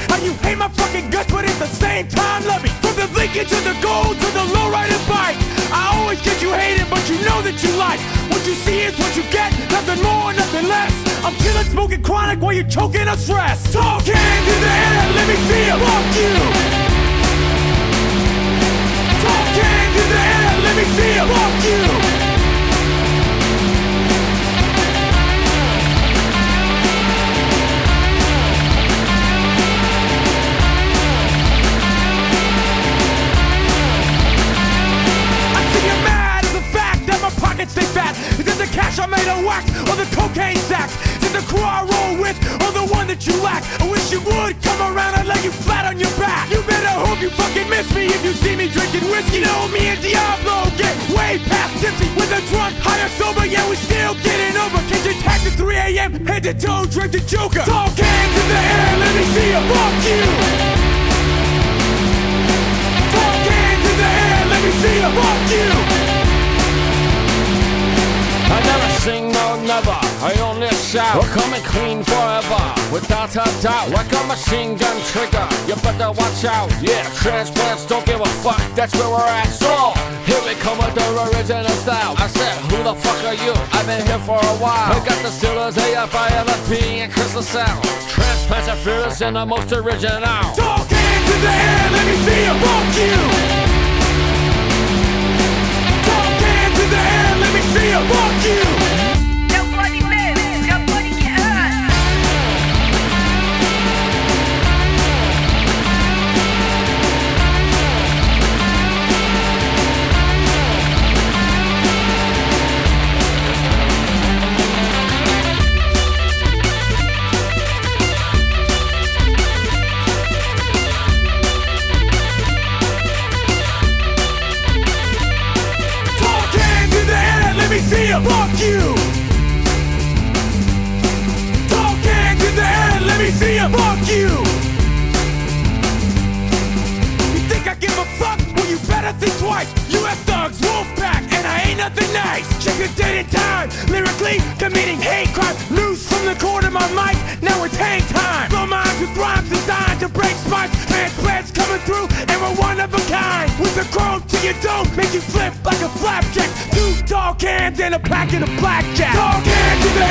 how you hate my fucking guts, but at the same time love me. From the Lincoln to the Gold to the lowrider bike, I always get you hated, but you know that you like. What you see is what you get, nothing more, nothing less. I'm killing, smoking chronic while you're choking on stress. Talk hands in the air, let me see ya. Fuck you. Talk hands in the air, let me see ya. Fuck you. Stay fat. Is it the cash I made on wax or the cocaine sacks? Is it the crew I roll with or the one that you lack? I wish you would come around and lay you flat on your back. You better hope you fucking miss me if you see me drinking whiskey. You know me and Diablo get way past tipsy. With a drunk, high or sober, yeah, we still getting over. Catch a taxi at 3 a.m., head to toe, drink the Joker. Talk hands in the air, let me see ya. Fuck you. Talk hands in the air, let me see ya. Fuck you. I never sing no never, I only shout. We're coming clean forever, without a doubt. Like a machine gun trigger, you better watch out. Yeah, transplants don't give a fuck, that's where we're at. So, here we come with the original style. I said, who the fuck are you? I've been here for a while. I got the Steelers, AFI, LFP, and Crystal Sound. Transplants are fearless and the most original. Talk hands in the air, let me see ya. Fuck you. In the air, let me see ya, fuck you. Nobody lives, nobody get hurt. Let me see ya, fuck you. Talk hands in the air, let me see ya, fuck you. You think I give a fuck? Well, you better think twice. US thugs, Wolfpack, and I ain't nothing nice. Check your date and time, lyrically committing hate crime. Loose from the corner of my mic, now it's hang time. Blow minds with rhymes designed to break spines. Transplants coming through, and we're one of a kind. With a chrome to your dome, make you flip like a flapjack. Two tall cans and a packet of blackjack. Talk hands in the